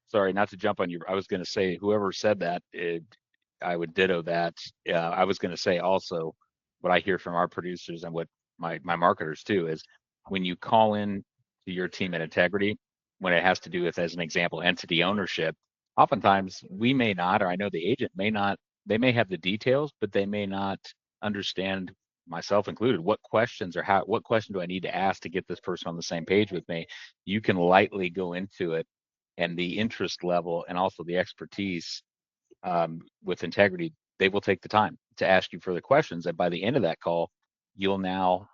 Sorry, not to jump on you. I was going to say, whoever said that, I would ditto that. I was going to say also, what I hear from our producers and what my marketers too is, when you call in to your team at Integrity, when it has to do with, as an example, entity ownership, oftentimes we may not, or I know the agent may not they may have the details, but they may not understand, myself included, what questions or what question do I need to ask to get this person on the same page with me. You can lightly go into it, and the interest level and also the expertise, with integrity, they will take the time to ask you further questions. And by the end of that call, you'll now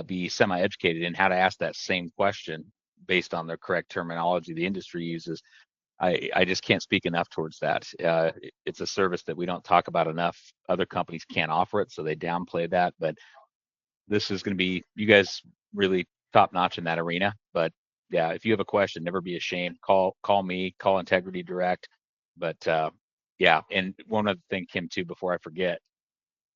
be semi-educated in how to ask that same question based on the correct terminology the industry uses. I just can't speak enough towards that. It's a service that we don't talk about enough. Other companies can't offer it, so they downplay that. But this is going to be, you guys really top notch in that arena. But yeah, if you have a question, never be ashamed. Call me, call Integrity Direct. But yeah, and one other thing, Kim, too, before I forget,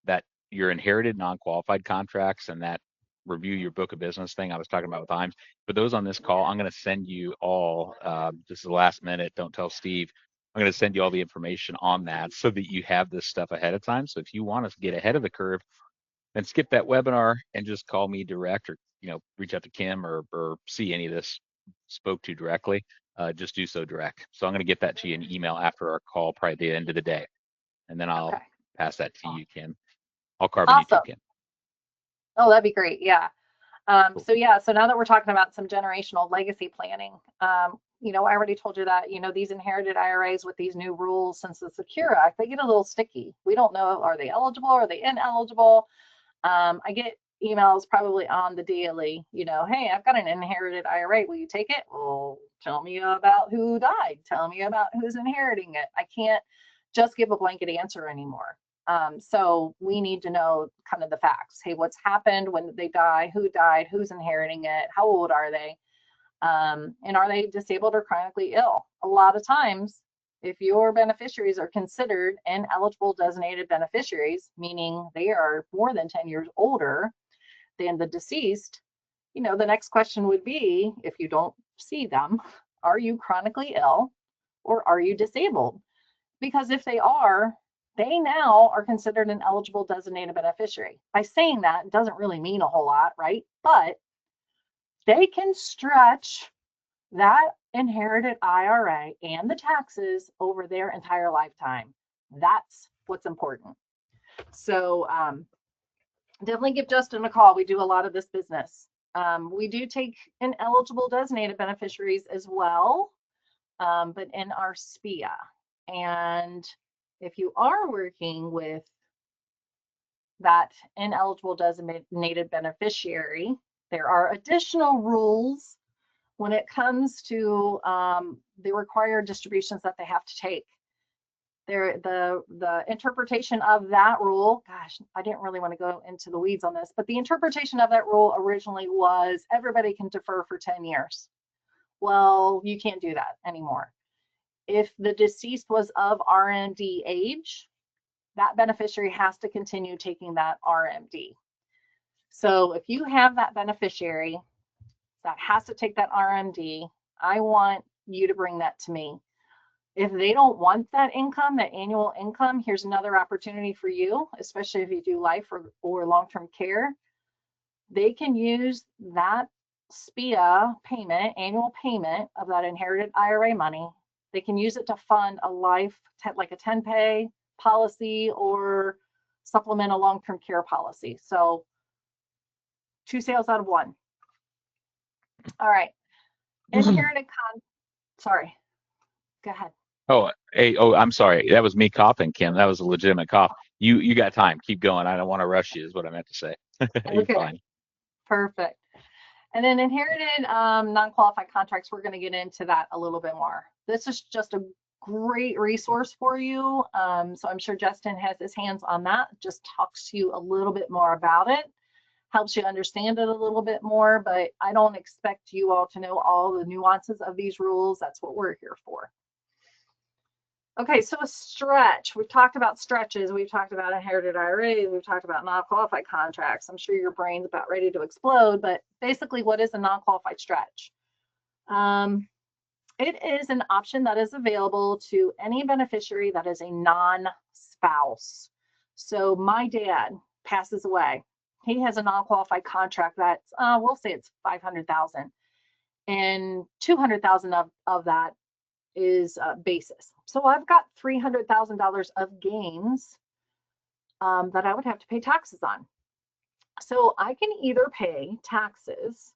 that your inherited non-qualified contracts and that review your book of business thing I was talking about with IAMS. For those on this call, I'm going to send you all, this is the last minute, don't tell Steve, I'm going to send you all the information on that so that you have this stuff ahead of time. So if you want to get ahead of the curve, then skip that webinar and just call me direct, or reach out to Kim, or see any of this spoke to directly. Just do so direct. So I'm going to get that to you in email after our call, probably at the end of the day, and then I'll pass that to you, Kim. I'll carve you too, Kim. Oh, that'd be great. Yeah. Cool. So now that we're talking about some generational legacy planning, I already told you that, these inherited IRAs with these new rules since the Secure Act, they get a little sticky. We don't know, are they eligible? Are they ineligible? I get emails probably on the daily, hey, I've got an inherited IRA. Will you take it? Well, tell me about who died. Tell me about who's inheriting it. I can't just give a blanket answer anymore. So we need to know kind of the facts. Hey, what's happened when they die? Who died? Who's inheriting it? How old are they? And are they disabled or chronically ill? A lot of times, if your beneficiaries are considered ineligible designated beneficiaries, meaning they are more than 10 years older than the deceased, the next question would be, if you don't see them, are you chronically ill or are you disabled? Because if they are, they now are considered an eligible designated beneficiary. By saying that, it doesn't really mean a whole lot, right? But they can stretch that inherited IRA and the taxes over their entire lifetime. That's what's important. So definitely give Justin a call. We do a lot of this business. We do take ineligible designated beneficiaries as well, but in our SPIA. And if you are working with that ineligible designated beneficiary, there are additional rules when it comes to the required distributions that they have to take. The interpretation of that rule, gosh, I didn't really want to go into the weeds on this, but the interpretation of that rule originally was everybody can defer for 10 years. Well, you can't do that anymore. If the deceased was of RMD age, that beneficiary has to continue taking that RMD. So if you have that beneficiary that has to take that RMD, I want you to bring that to me. If they don't want that income, that annual income, here's another opportunity for you, especially if you do life or long-term care. They can use that SPIA payment, annual payment of that inherited IRA money. They can use it to fund a life, like a 10-pay policy or supplement a long-term care policy. So 2 sales out of 1. All right. Inherited sorry, go ahead. Oh, hey, I'm sorry. That was me coughing, Kim. That was a legitimate cough. You got time. Keep going. I don't want to rush you, is what I meant to say. You're Okay, fine. perfect. And then inherited non-qualified contracts, we're going to get into that a little bit more. This is just a great resource for you. So I'm sure Justin has his hands on that, just talks to you a little bit more about it, helps you understand it a little bit more, but I don't expect you all to know all the nuances of these rules. That's what we're here for. Okay, so a stretch. We've talked about stretches. We've talked about inherited IRAs. We've talked about non-qualified contracts. I'm sure your brain's about ready to explode, but basically, what is a non-qualified stretch? It is an option that is available to any beneficiary that is a non-spouse. So my dad passes away. He has a non-qualified contract that's, we'll say it's $500,000, and $200,000 of that is basis. So I've got $300,000 of gains that I would have to pay taxes on. So I can either pay taxes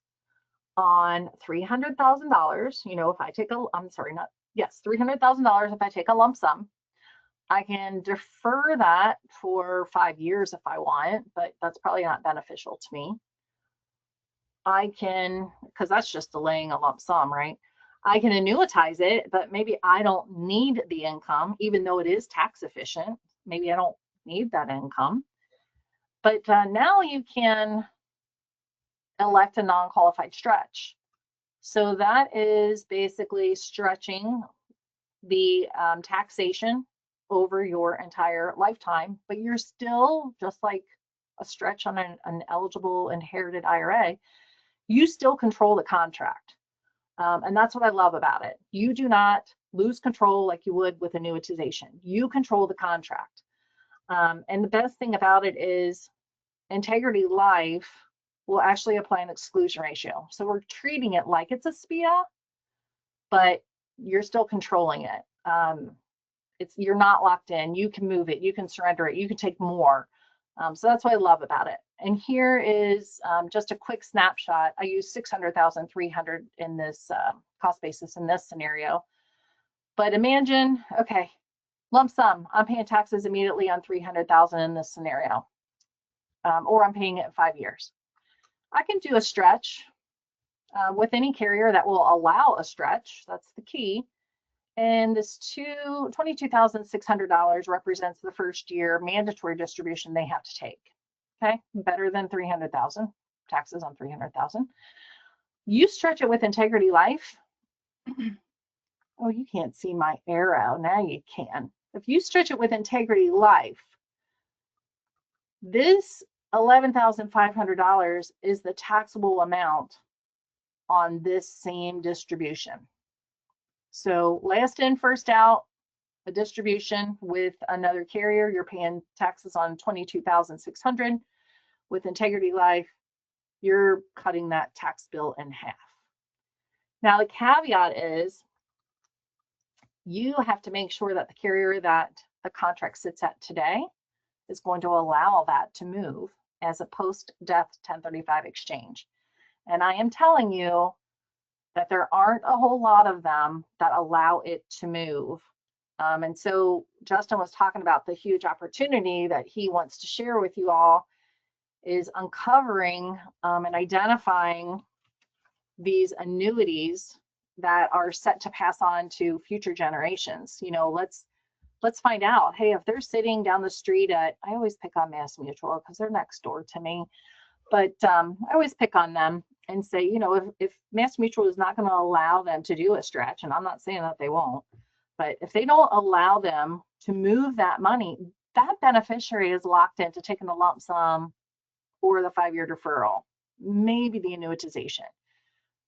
on $300,000, you know, if I take a, I'm sorry, not, yes, $300,000 if I take a lump sum. I can defer that for 5 years if I want, but that's probably not beneficial to me. I can, because that's just delaying a lump sum, right? I can annuitize it, but maybe I don't need the income, even though it is tax efficient. Maybe I don't need that income. But now you can elect a non-qualified stretch. So that is basically stretching the taxation over your entire lifetime, but you're still, just like a stretch on an eligible inherited IRA, you still control the contract. And that's what I love about it. You do not lose control like you would with annuitization. You control the contract. And the best thing about it is Integrity Life will actually apply an exclusion ratio. So we're treating it like it's a SPIA, but you're still controlling it. You're not locked in. You can move it. You can surrender it. You can take more. So that's what I love about it. And here is just a quick snapshot. I use 600,300 in this cost basis in this scenario. But imagine, okay, lump sum. I'm paying taxes immediately on 300,000 in this scenario, or I'm paying it in 5 years. I can do a stretch with any carrier that will allow a stretch. That's the key. And this $22,600 represents the first year mandatory distribution they have to take. Okay, better than 300,000 taxes on 300,000. You stretch it with Integrity Life. Oh, you can't see my arrow. Now you can. If you stretch it with Integrity Life, this $11,500 is the taxable amount on this same distribution. So last in, first out, a distribution with another carrier, you're paying taxes on $22,600. With Integrity Life, you're cutting that tax bill in half. Now the caveat is you have to make sure that the carrier that the contract sits at today is going to allow that to move as a post-death 1035 exchange. And I am telling you that there aren't a whole lot of them that allow it to move. And so Justin was talking about the huge opportunity that he wants to share with you all is uncovering and identifying these annuities that are set to pass on to future generations. You know, let's find out, hey, if they're sitting down the street at, I always pick on Mass Mutual because they're next door to me, but I always pick on them and say, you know, if Mass Mutual is not going to allow them to do a stretch, and I'm not saying that they won't, but if they don't allow them to move that money, that beneficiary is locked into taking the lump sum or the 5-year deferral, maybe the annuitization.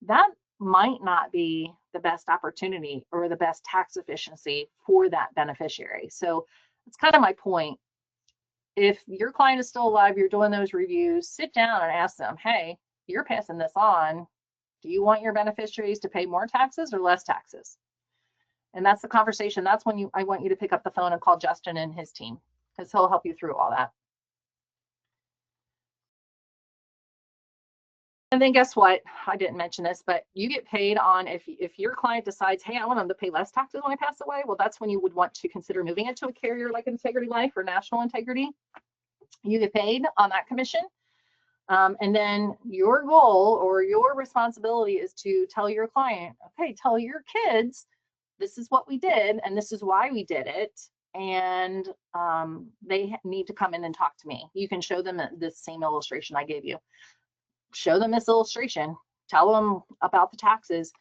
That might not be the best opportunity or the best tax efficiency for that beneficiary. So it's kind of my point. If your client is still alive, you're doing those reviews, sit down and ask them, hey, you're passing this on. Do you want your beneficiaries to pay more taxes or less taxes? And that's the conversation. That's when I want you to pick up the phone and call Justin and his team, because he'll help you through all that. And then guess what? I didn't mention this, but you get paid on if your client decides, hey, I want them to pay less taxes when I pass away. Well, that's when you would want to consider moving it to a carrier like Integrity Life or National Integrity. You get paid on that commission. And then your goal or your responsibility is to tell your client, okay, tell your kids, this is what we did and this is why we did it. And they need to come in and talk to me. You can show them this same illustration I gave you. Show them this illustration, tell them about the taxes.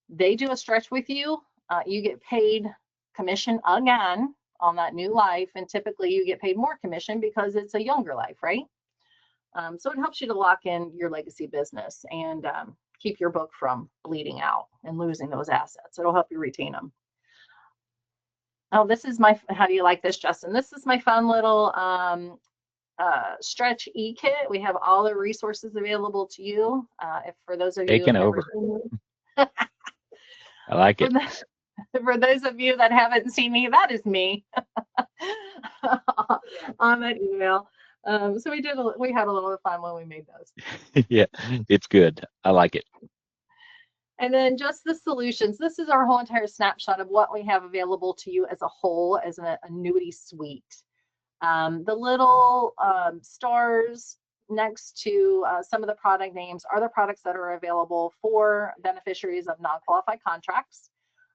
They do a stretch with you, you get paid commission again on that new life, and typically you get paid more commission because it's a younger life, right? So it helps you to lock in your legacy business and keep your book from bleeding out and losing those assets. It'll help you retain them. Oh, this is my, how do you like this, Justin? This is my fun little stretch e-kit. We have all the resources available to you. If for those of you taken over. I like it. For those of you that haven't seen me, that is me on that email. So we had a little fun when we made those. Yeah, it's good. I like it. And then just the solutions. This is our whole entire snapshot of what we have available to you as a whole, as an annuity suite. The little stars next to some of the product names are the products that are available for beneficiaries of non-qualified contracts.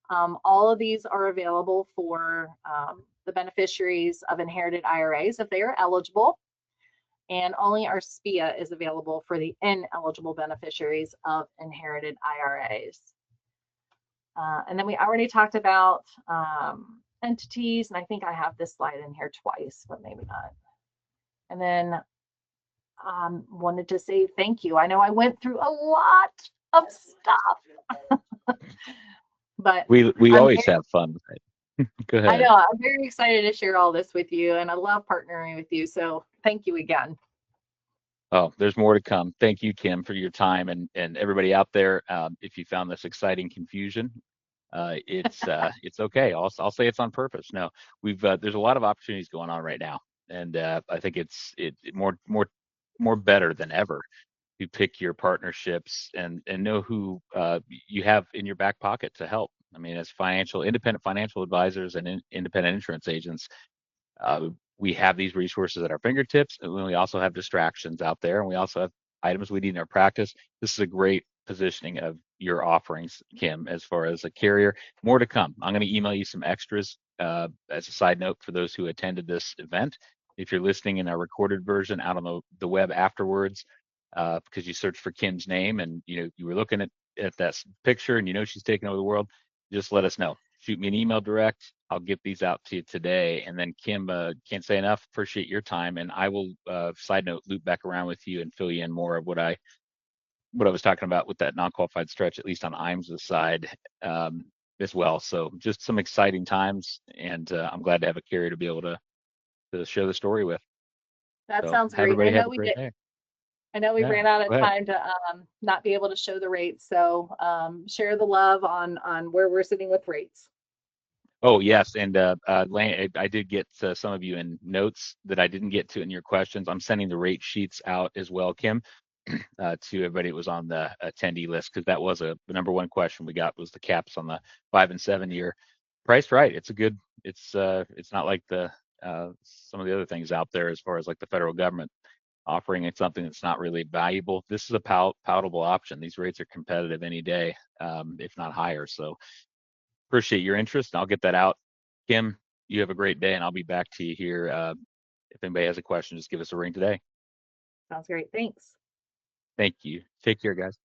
All of these are available for the beneficiaries of inherited IRAs if they are eligible. And only our SPIA is available for the ineligible beneficiaries of inherited IRAs. And then we already talked about entities, and I think I have this slide in here twice, but maybe not. And then wanted to say thank you. I know I went through a lot of stuff, but we always have fun with it. Go I ahead. know I'm very excited to share all this with you, and I love partnering with you. So thank you again. Oh, there's more to come. Thank you, Kim, for your time, and everybody out there. If you found this exciting confusion, it's okay. I'll say it's on purpose. No, there's a lot of opportunities going on right now, and I think it's more better than ever to pick your partnerships and know who you have in your back pocket to help. I mean, as independent financial advisors and independent insurance agents, we have these resources at our fingertips, and we also have distractions out there, and we also have items we need in our practice. This is a great positioning of your offerings, Kim, as far as a carrier. More to come. I'm going to email you some extras as a side note for those who attended this event. If you're listening in our recorded version out on the web afterwards, because you searched for Kim's name and you were looking at that picture and she's taking over the world, just let us know. Shoot me an email direct. I'll get these out to you today. And then Kim, can't say enough, appreciate your time. And I will, side note, loop back around with you and fill you in more of what I was talking about with that non-qualified stretch, at least on IAMS' side as well. So just some exciting times, and I'm glad to have a carrier to be able to share the story with. That So sounds great. everybody have a great day. I know we Yeah, ran out of go ahead. time to not be able to show the rates, so share the love on where we're sitting with rates. Oh, yes. And I did get some of you in notes that I didn't get to in your questions. I'm sending the rate sheets out as well, Kim, to everybody that was on the attendee list, because that was the number one question we got was the caps on the 5 and 7 year. Priced right. It's not like some of the other things out there as far as like the federal government offering it something that's not really valuable. This is a palatable option. These rates are competitive any day, if not higher. So appreciate your interest, and I'll get that out. Kim, you have a great day, and I'll be back to you here. If anybody has a question, just give us a ring today. Sounds great. Thanks. Thank you. Take care, guys.